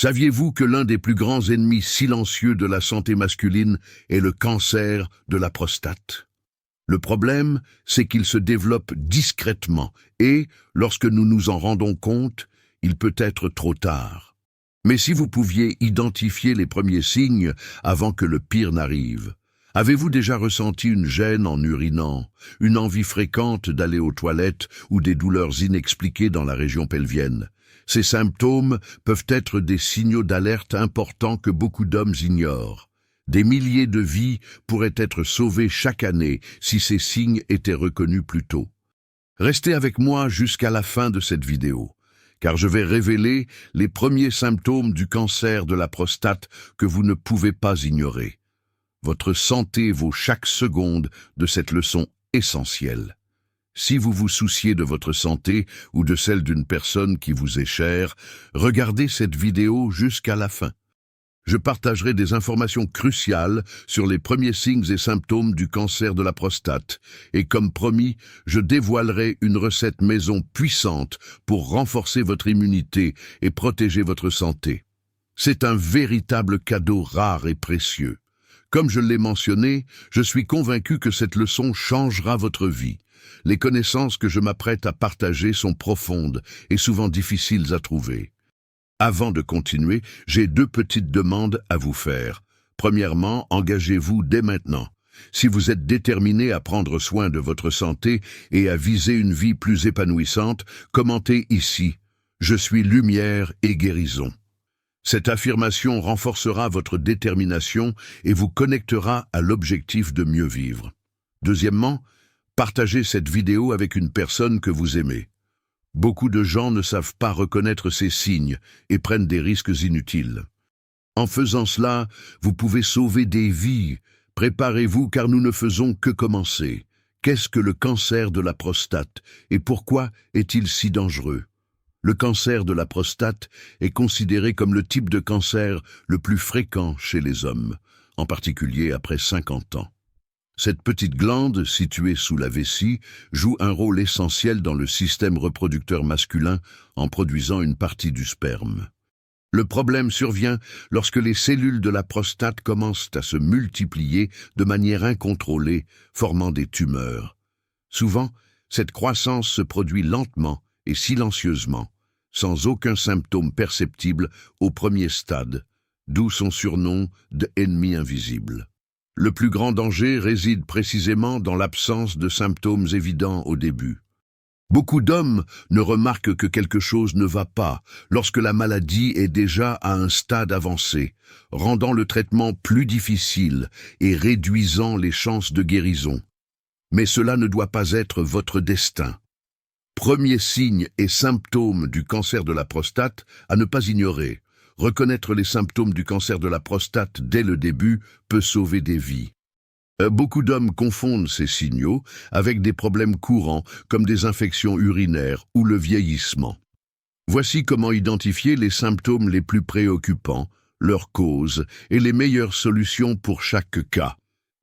Saviez-vous que l'un des plus grands ennemis silencieux de la santé masculine est le cancer de la prostate? Le problème, c'est qu'il se développe discrètement et, lorsque nous nous en rendons compte, il peut être trop tard. Mais si vous pouviez identifier les premiers signes avant que le pire n'arrive, avez-vous déjà ressenti une gêne en urinant, une envie fréquente d'aller aux toilettes ou des douleurs inexpliquées dans la région pelvienne? Ces symptômes peuvent être des signaux d'alerte importants que beaucoup d'hommes ignorent. Des milliers de vies pourraient être sauvées chaque année si ces signes étaient reconnus plus tôt. Restez avec moi jusqu'à la fin de cette vidéo, car je vais révéler les premiers symptômes du cancer de la prostate que vous ne pouvez pas ignorer. Votre santé vaut chaque seconde de cette leçon essentielle. Si vous vous souciez de votre santé ou de celle d'une personne qui vous est chère, regardez cette vidéo jusqu'à la fin. Je partagerai des informations cruciales sur les premiers signes et symptômes du cancer de la prostate et comme promis, je dévoilerai une recette maison puissante pour renforcer votre immunité et protéger votre santé. C'est un véritable cadeau rare et précieux. Comme je l'ai mentionné, je suis convaincu que cette leçon changera votre vie. Les connaissances que je m'apprête à partager sont profondes et souvent difficiles à trouver. Avant de continuer, j'ai deux petites demandes à vous faire. Premièrement, engagez-vous dès maintenant. Si vous êtes déterminé à prendre soin de votre santé et à viser une vie plus épanouissante, commentez ici « Je suis lumière et guérison ». Cette affirmation renforcera votre détermination et vous connectera à l'objectif de mieux vivre. Deuxièmement, partagez cette vidéo avec une personne que vous aimez. Beaucoup de gens ne savent pas reconnaître ces signes et prennent des risques inutiles. En faisant cela, vous pouvez sauver des vies. Préparez-vous car nous ne faisons que commencer. Qu'est-ce que le cancer de la prostate et pourquoi est-il si dangereux? Le cancer de la prostate est considéré comme le type de cancer le plus fréquent chez les hommes, en particulier après 50 ans. Cette petite glande, située sous la vessie, joue un rôle essentiel dans le système reproducteur masculin en produisant une partie du sperme. Le problème survient lorsque les cellules de la prostate commencent à se multiplier de manière incontrôlée, formant des tumeurs. Souvent, cette croissance se produit lentement et silencieusement, sans aucun symptôme perceptible au premier stade, d'où son surnom de « ennemi invisible ». Le plus grand danger réside précisément dans l'absence de symptômes évidents au début. Beaucoup d'hommes ne remarquent que quelque chose ne va pas lorsque la maladie est déjà à un stade avancé, rendant le traitement plus difficile et réduisant les chances de guérison. Mais cela ne doit pas être votre destin. Premier signe et symptôme du cancer de la prostate à ne pas ignorer. Reconnaître les symptômes du cancer de la prostate dès le début peut sauver des vies. Beaucoup d'hommes confondent ces signaux avec des problèmes courants comme des infections urinaires ou le vieillissement. Voici comment identifier les symptômes les plus préoccupants, leurs causes et les meilleures solutions pour chaque cas.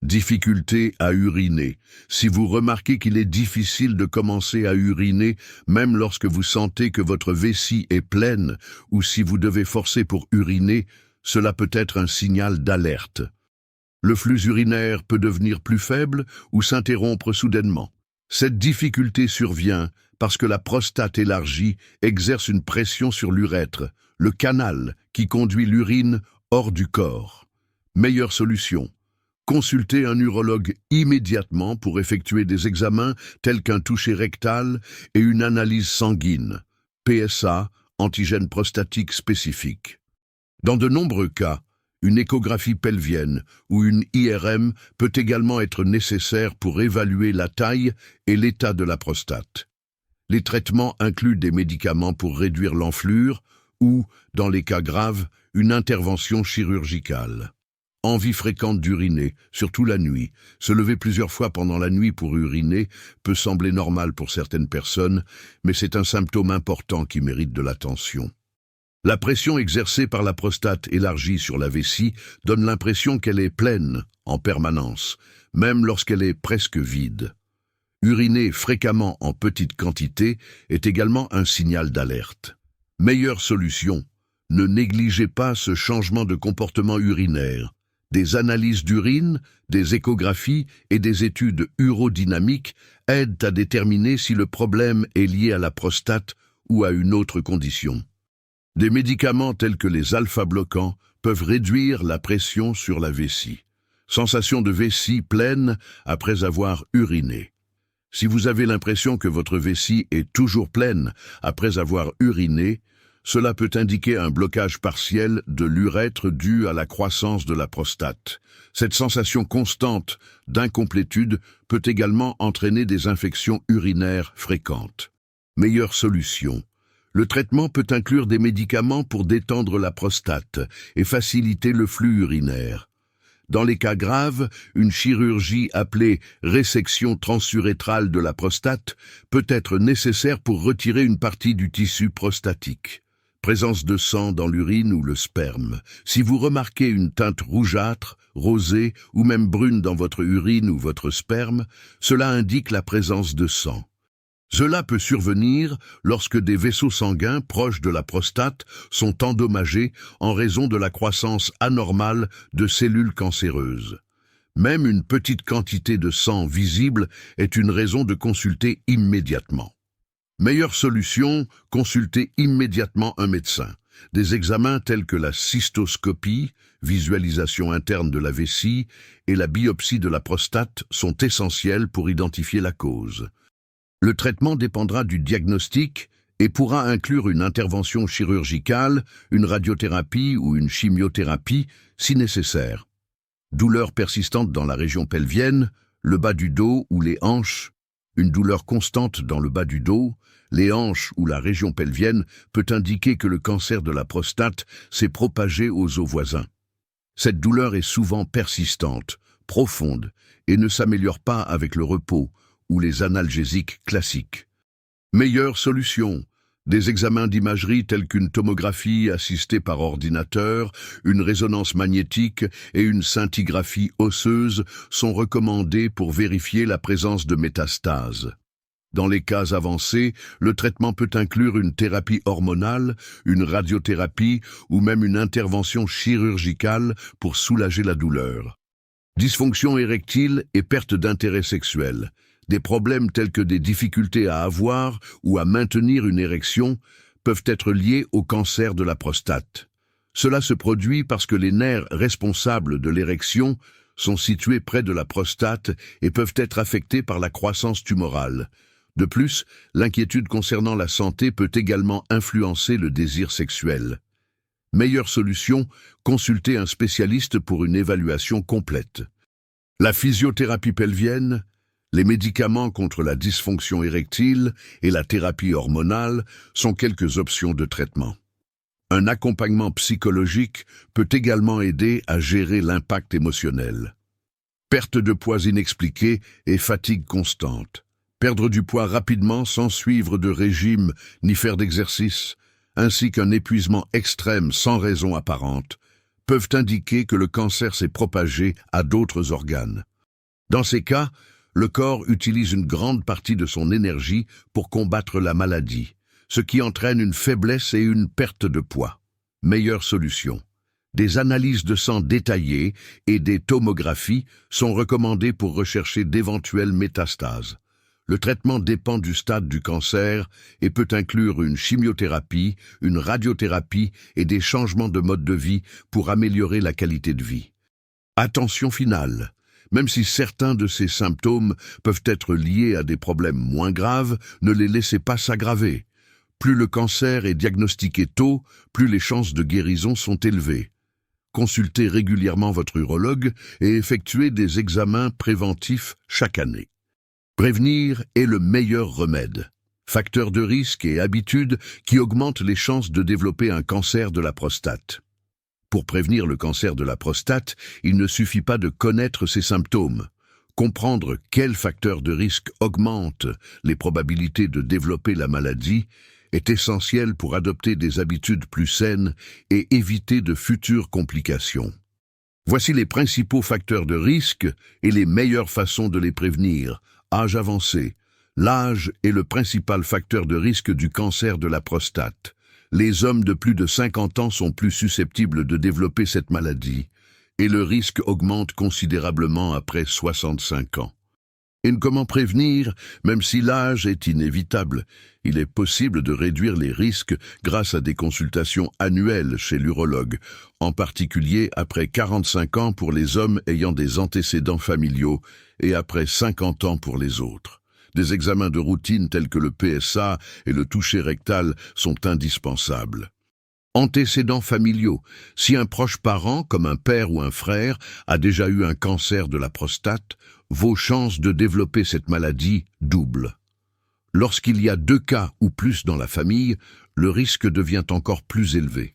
Difficulté à uriner. Si vous remarquez qu'il est difficile de commencer à uriner, même lorsque vous sentez que votre vessie est pleine, ou si vous devez forcer pour uriner, cela peut être un signal d'alerte. Le flux urinaire peut devenir plus faible ou s'interrompre soudainement. Cette difficulté survient parce que la prostate élargie exerce une pression sur l'urètre, le canal qui conduit l'urine hors du corps. Meilleure solution. Consultez un urologue immédiatement pour effectuer des examens tels qu'un toucher rectal et une analyse sanguine, PSA, antigène prostatique spécifique. Dans de nombreux cas, une échographie pelvienne ou une IRM peut également être nécessaire pour évaluer la taille et l'état de la prostate. Les traitements incluent des médicaments pour réduire l'enflure ou, dans les cas graves, une intervention chirurgicale. Envie fréquente d'uriner, surtout la nuit. Se lever plusieurs fois pendant la nuit pour uriner peut sembler normal pour certaines personnes, mais c'est un symptôme important qui mérite de l'attention. La pression exercée par la prostate élargie sur la vessie donne l'impression qu'elle est pleine en permanence, même lorsqu'elle est presque vide. Uriner fréquemment en petite quantité est également un signal d'alerte. Meilleure solution, Ne négligez pas ce changement de comportement urinaire. Des analyses d'urine, des échographies et des études urodynamiques aident à déterminer si le problème est lié à la prostate ou à une autre condition. Des médicaments tels que les alpha-bloquants peuvent réduire la pression sur la vessie. Sensation de vessie pleine après avoir uriné. Si vous avez l'impression que votre vessie est toujours pleine après avoir uriné, cela peut indiquer un blocage partiel de l'urètre dû à la croissance de la prostate. Cette sensation constante d'incomplétude peut également entraîner des infections urinaires fréquentes. Meilleure solution. Le traitement peut inclure des médicaments pour détendre la prostate et faciliter le flux urinaire. Dans les cas graves, une chirurgie appelée résection transurétrale de la prostate peut être nécessaire pour retirer une partie du tissu prostatique. Présence de sang dans l'urine ou le sperme. Si vous remarquez une teinte rougeâtre, rosée ou même brune dans votre urine ou votre sperme, cela indique la présence de sang. Cela peut survenir lorsque des vaisseaux sanguins proches de la prostate sont endommagés en raison de la croissance anormale de cellules cancéreuses. Même une petite quantité de sang visible est une raison de consulter immédiatement. Meilleure solution, consulter immédiatement un médecin. Des examens tels que la cystoscopie, visualisation interne de la vessie, et la biopsie de la prostate sont essentiels pour identifier la cause. Le traitement dépendra du diagnostic et pourra inclure une intervention chirurgicale, une radiothérapie ou une chimiothérapie si nécessaire. Douleurs persistantes dans la région pelvienne, le bas du dos ou les hanches. Une douleur constante dans le bas du dos, les hanches ou la région pelvienne peut indiquer que le cancer de la prostate s'est propagé aux os voisins. Cette douleur est souvent persistante, profonde et ne s'améliore pas avec le repos ou les analgésiques classiques. Meilleure solution, des examens d'imagerie tels qu'une tomographie assistée par ordinateur, une résonance magnétique et une scintigraphie osseuse sont recommandés pour vérifier la présence de métastases. Dans les cas avancés, le traitement peut inclure une thérapie hormonale, une radiothérapie ou même une intervention chirurgicale pour soulager la douleur. Dysfonction érectile et perte d'intérêt sexuel. Des problèmes tels que des difficultés à avoir ou à maintenir une érection peuvent être liés au cancer de la prostate. Cela se produit parce que les nerfs responsables de l'érection sont situés près de la prostate et peuvent être affectés par la croissance tumorale. De plus, l'inquiétude concernant la santé peut également influencer le désir sexuel. Meilleure solution, consulter un spécialiste pour une évaluation complète. La physiothérapie pelvienne, les médicaments contre la dysfonction érectile et la thérapie hormonale sont quelques options de traitement. Un accompagnement psychologique peut également aider à gérer l'impact émotionnel. Perte de poids inexpliquée et fatigue constante. Perdre du poids rapidement sans suivre de régime ni faire d'exercice, ainsi qu'un épuisement extrême sans raison apparente, peuvent indiquer que le cancer s'est propagé à d'autres organes. Dans ces cas, le corps utilise une grande partie de son énergie pour combattre la maladie, ce qui entraîne une faiblesse et une perte de poids. Meilleure solution. Des analyses de sang détaillées et des tomographies sont recommandées pour rechercher d'éventuelles métastases. Le traitement dépend du stade du cancer et peut inclure une chimiothérapie, une radiothérapie et des changements de mode de vie pour améliorer la qualité de vie. Attention finale. Même si certains de ces symptômes peuvent être liés à des problèmes moins graves, ne les laissez pas s'aggraver. Plus le cancer est diagnostiqué tôt, plus les chances de guérison sont élevées. Consultez régulièrement votre urologue et effectuez des examens préventifs chaque année. Prévenir est le meilleur remède. Facteurs de risque et habitudes qui augmentent les chances de développer un cancer de la prostate. Pour prévenir le cancer de la prostate, il ne suffit pas de connaître ses symptômes. Comprendre quels facteurs de risque augmentent les probabilités de développer la maladie est essentiel pour adopter des habitudes plus saines et éviter de futures complications. Voici les principaux facteurs de risque et les meilleures façons de les prévenir. Âge avancé. L'âge est le principal facteur de risque du cancer de la prostate. Les hommes de plus de 50 ans sont plus susceptibles de développer cette maladie et le risque augmente considérablement après 65 ans. Et comment prévenir, même si l'âge est inévitable? Il est possible de réduire les risques grâce à des consultations annuelles chez l'urologue, en particulier après 45 ans pour les hommes ayant des antécédents familiaux et après 50 ans pour les autres. Des examens de routine tels que le PSA et le toucher rectal sont indispensables. Antécédents familiaux. Si un proche parent, comme un père ou un frère, a déjà eu un cancer de la prostate, vos chances de développer cette maladie doublent. Lorsqu'il y a 2 cas ou plus dans la famille, le risque devient encore plus élevé.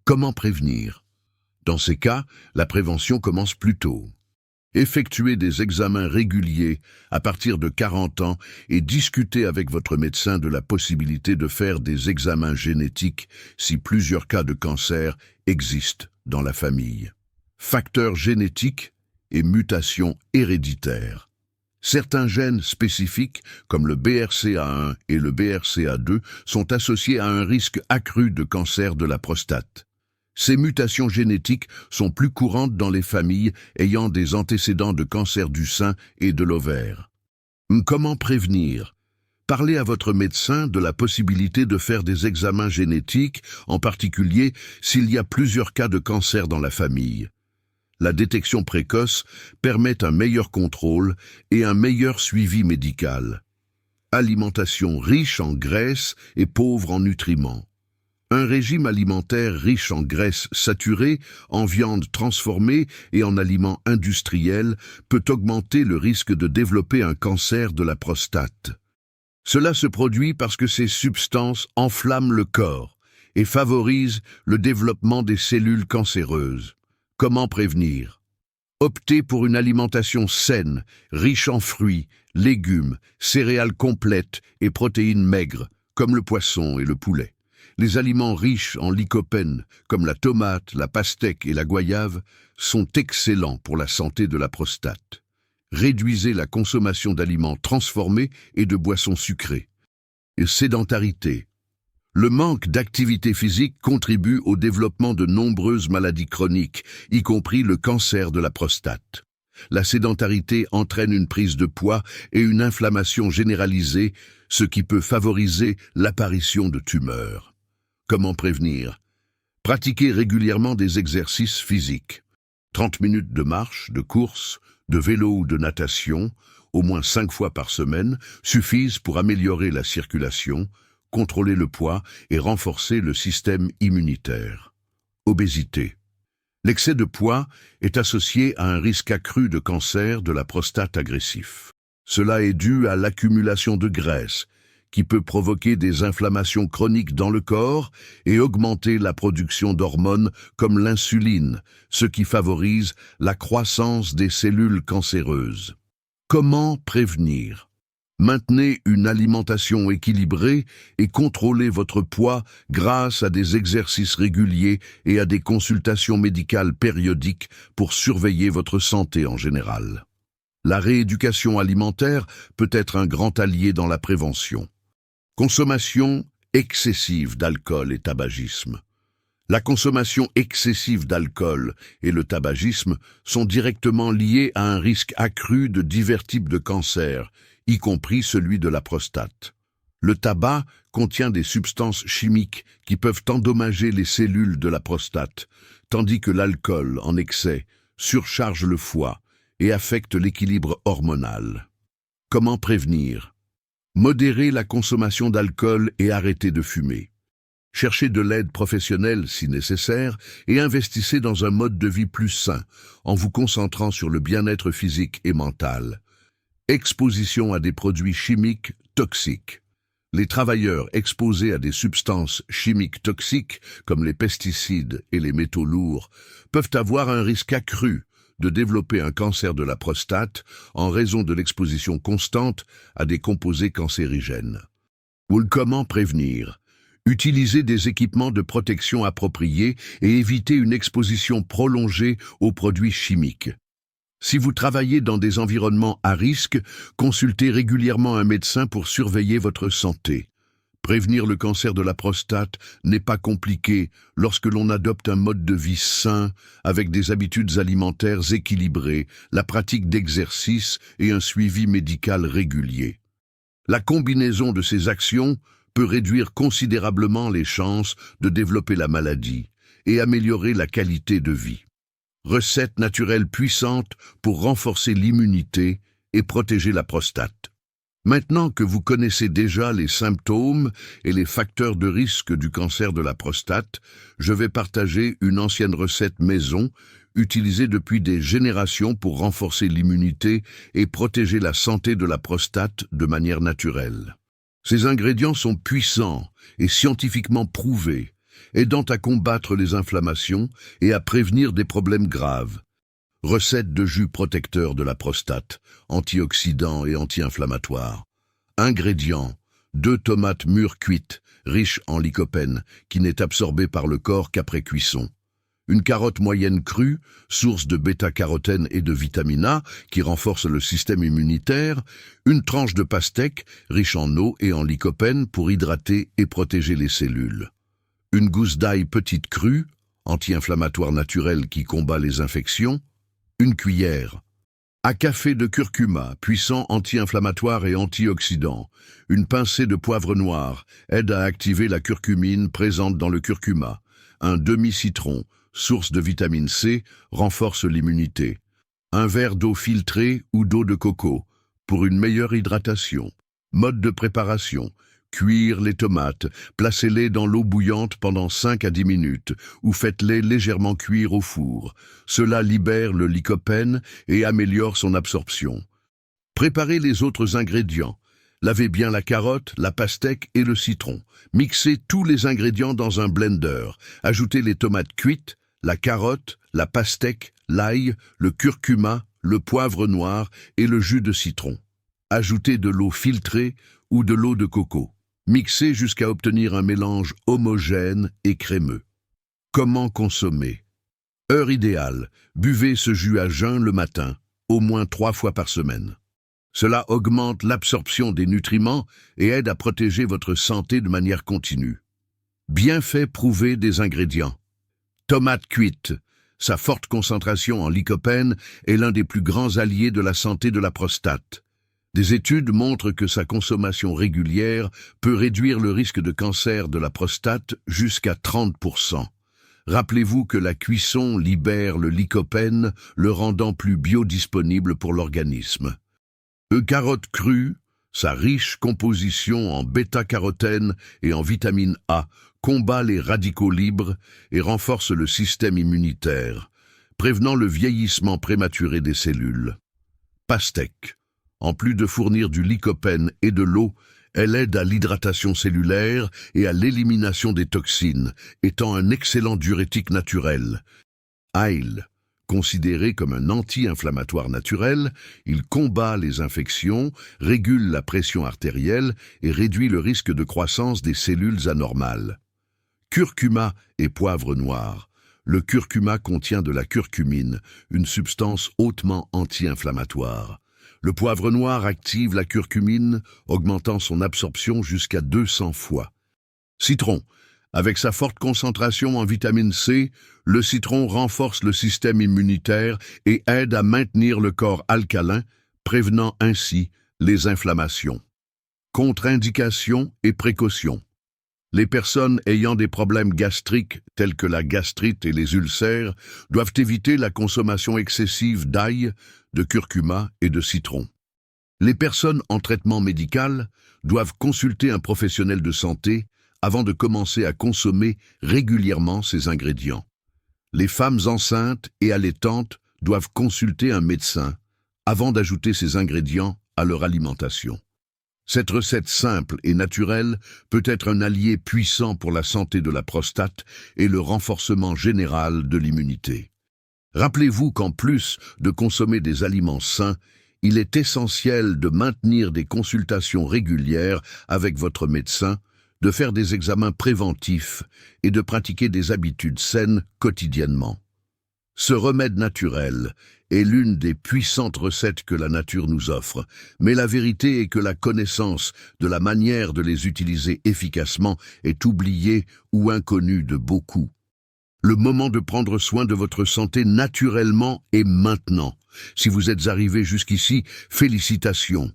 Comment prévenir? Dans ces cas, la prévention commence plus tôt. Effectuez des examens réguliers à partir de 40 ans et discutez avec votre médecin de la possibilité de faire des examens génétiques si plusieurs cas de cancer existent dans la famille. Facteurs génétiques et mutations héréditaires. Certains gènes spécifiques, comme le BRCA1 et le BRCA2, sont associés à un risque accru de cancer de la prostate. Ces mutations génétiques sont plus courantes dans les familles ayant des antécédents de cancer du sein et de l'ovaire. Comment prévenir? Parlez à votre médecin de la possibilité de faire des examens génétiques, en particulier s'il y a plusieurs cas de cancer dans la famille. La détection précoce permet un meilleur contrôle et un meilleur suivi médical. Alimentation riche en graisses et pauvre en nutriments. Un régime alimentaire riche en graisses saturées, en viande transformée et en aliments industriels peut augmenter le risque de développer un cancer de la prostate. Cela se produit parce que ces substances enflamment le corps et favorisent le développement des cellules cancéreuses. Comment prévenir? Optez pour une alimentation saine, riche en fruits, légumes, céréales complètes et protéines maigres, comme le poisson et le poulet. Les aliments riches en lycopène, comme la tomate, la pastèque et la goyave, sont excellents pour la santé de la prostate. Réduisez la consommation d'aliments transformés et de boissons sucrées. Et sédentarité. Le manque d'activité physique contribue au développement de nombreuses maladies chroniques, y compris le cancer de la prostate. La sédentarité entraîne une prise de poids et une inflammation généralisée, ce qui peut favoriser l'apparition de tumeurs. Comment prévenir? Pratiquez régulièrement des exercices physiques. 30 minutes de marche, de course, de vélo ou de natation, au moins 5 fois par semaine, suffisent pour améliorer la circulation, contrôler le poids et renforcer le système immunitaire. Obésité. L'excès de poids est associé à un risque accru de cancer de la prostate agressif. Cela est dû à l'accumulation de graisse, qui peut provoquer des inflammations chroniques dans le corps et augmenter la production d'hormones comme l'insuline, ce qui favorise la croissance des cellules cancéreuses. Comment prévenir? Maintenez une alimentation équilibrée et contrôlez votre poids grâce à des exercices réguliers et à des consultations médicales périodiques pour surveiller votre santé en général. La rééducation alimentaire peut être un grand allié dans la prévention. Consommation excessive d'alcool et tabagisme. La consommation excessive d'alcool et le tabagisme sont directement liés à un risque accru de divers types de cancers, y compris celui de la prostate. Le tabac contient des substances chimiques qui peuvent endommager les cellules de la prostate, tandis que l'alcool, en excès, surcharge le foie et affecte l'équilibre hormonal. Comment prévenir? Modérez la consommation d'alcool et arrêtez de fumer. Cherchez de l'aide professionnelle si nécessaire et investissez dans un mode de vie plus sain en vous concentrant sur le bien-être physique et mental. Exposition à des produits chimiques toxiques. Les travailleurs exposés à des substances chimiques toxiques comme les pesticides et les métaux lourds peuvent avoir un risque accru de développer un cancer de la prostate en raison de l'exposition constante à des composés cancérigènes. Comment prévenir? Utilisez des équipements de protection appropriés et évitez une exposition prolongée aux produits chimiques. Si vous travaillez dans des environnements à risque, consultez régulièrement un médecin pour surveiller votre santé. Prévenir le cancer de la prostate n'est pas compliqué lorsque l'on adopte un mode de vie sain avec des habitudes alimentaires équilibrées, la pratique d'exercice et un suivi médical régulier. La combinaison de ces actions peut réduire considérablement les chances de développer la maladie et améliorer la qualité de vie. Recette naturelle puissante pour renforcer l'immunité et protéger la prostate. Maintenant que vous connaissez déjà les symptômes et les facteurs de risque du cancer de la prostate, je vais partager une ancienne recette maison utilisée depuis des générations pour renforcer l'immunité et protéger la santé de la prostate de manière naturelle. Ces ingrédients sont puissants et scientifiquement prouvés, aidant à combattre les inflammations et à prévenir des problèmes graves. Recette de jus protecteur de la prostate, antioxydant et anti-inflammatoire. Ingrédients: 2 tomates mûres cuites, riches en lycopène, qui n'est absorbée par le corps qu'après cuisson. Une carotte moyenne crue, source de bêta-carotène et de vitamine A, qui renforce le système immunitaire. Une tranche de pastèque, riche en eau et en lycopène pour hydrater et protéger les cellules. Une gousse d'ail petite crue, anti-inflammatoire naturel qui combat les infections. Une cuillère à café de curcuma, puissant anti-inflammatoire et antioxydant. Une pincée de poivre noir aide à activer la curcumine présente dans le curcuma. Un demi-citron, source de vitamine C, renforce l'immunité. Un verre d'eau filtrée ou d'eau de coco pour une meilleure hydratation. Mode de préparation: cuire les tomates, placez-les dans l'eau bouillante pendant 5 à 10 minutes ou faites-les légèrement cuire au four. Cela libère le lycopène et améliore son absorption. Préparez les autres ingrédients. Lavez bien la carotte, la pastèque et le citron. Mixez tous les ingrédients dans un blender. Ajoutez les tomates cuites, la carotte, la pastèque, l'ail, le curcuma, le poivre noir et le jus de citron. Ajoutez de l'eau filtrée ou de l'eau de coco. Mixez jusqu'à obtenir un mélange homogène et crémeux. Comment consommer? Heure idéale: buvez ce jus à jeun le matin, au moins 3 fois par semaine. Cela augmente l'absorption des nutriments et aide à protéger votre santé de manière continue. Bienfaits prouvés des ingrédients. Tomate cuite. Sa forte concentration en lycopène est l'un des plus grands alliés de la santé de la prostate. Des études montrent que sa consommation régulière peut réduire le risque de cancer de la prostate jusqu'à 30%. Rappelez-vous que la cuisson libère le lycopène, le rendant plus biodisponible pour l'organisme. Carotte crue, sa riche composition en bêta-carotène et en vitamine A combat les radicaux libres et renforce le système immunitaire, prévenant le vieillissement prématuré des cellules. Pastèque. En plus de fournir du lycopène et de l'eau, elle aide à l'hydratation cellulaire et à l'élimination des toxines, étant un excellent diurétique naturel. Ail. Considéré comme un anti-inflammatoire naturel, il combat les infections, régule la pression artérielle et réduit le risque de croissance des cellules anormales. Curcuma et poivre noir. Le curcuma contient de la curcumine, une substance hautement anti-inflammatoire. Le poivre noir active la curcumine, augmentant son absorption jusqu'à 200 fois. Citron. Avec sa forte concentration en vitamine C, le citron renforce le système immunitaire et aide à maintenir le corps alcalin, prévenant ainsi les inflammations. Contre-indications et précautions. Les personnes ayant des problèmes gastriques tels que la gastrite et les ulcères doivent éviter la consommation excessive d'ail, de curcuma et de citron. Les personnes en traitement médical doivent consulter un professionnel de santé avant de commencer à consommer régulièrement ces ingrédients. Les femmes enceintes et allaitantes doivent consulter un médecin avant d'ajouter ces ingrédients à leur alimentation. Cette recette simple et naturelle peut être un allié puissant pour la santé de la prostate et le renforcement général de l'immunité. Rappelez-vous qu'en plus de consommer des aliments sains, il est essentiel de maintenir des consultations régulières avec votre médecin, de faire des examens préventifs et de pratiquer des habitudes saines quotidiennement. Ce remède naturel est l'une des puissantes recettes que la nature nous offre, mais la vérité est que la connaissance de la manière de les utiliser efficacement est oubliée ou inconnue de beaucoup. Le moment de prendre soin de votre santé naturellement est maintenant. Si vous êtes arrivé jusqu'ici, félicitations.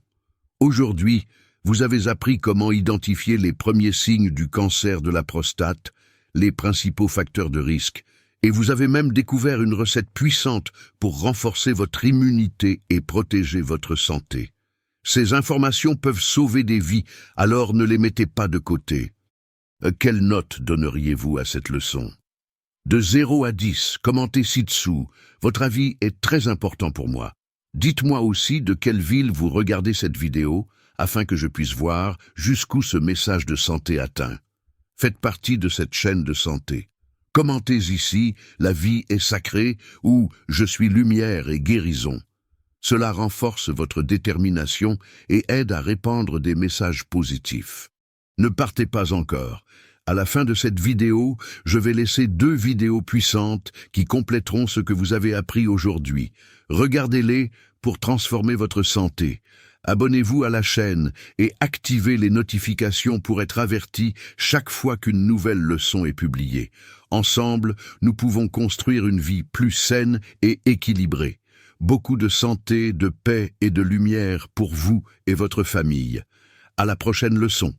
Aujourd'hui, vous avez appris comment identifier les premiers signes du cancer de la prostate, les principaux facteurs de risque, et vous avez même découvert une recette puissante pour renforcer votre immunité et protéger votre santé. Ces informations peuvent sauver des vies, alors ne les mettez pas de côté. Quelle note donneriez-vous à cette leçon? De 0 à 10, commentez ci-dessous. Votre avis est très important pour moi. Dites-moi aussi de quelle ville vous regardez cette vidéo, afin que je puisse voir jusqu'où ce message de santé atteint. Faites partie de cette chaîne de santé. Commentez ici « La vie est sacrée » ou « Je suis lumière et guérison ». Cela renforce votre détermination et aide à répandre des messages positifs. Ne partez pas encore. À la fin de cette vidéo, je vais laisser 2 vidéos puissantes qui compléteront ce que vous avez appris aujourd'hui. Regardez-les pour transformer votre santé. Abonnez-vous à la chaîne et activez les notifications pour être averti chaque fois qu'une nouvelle leçon est publiée. Ensemble, nous pouvons construire une vie plus saine et équilibrée. Beaucoup de santé, de paix et de lumière pour vous et votre famille. À la prochaine leçon.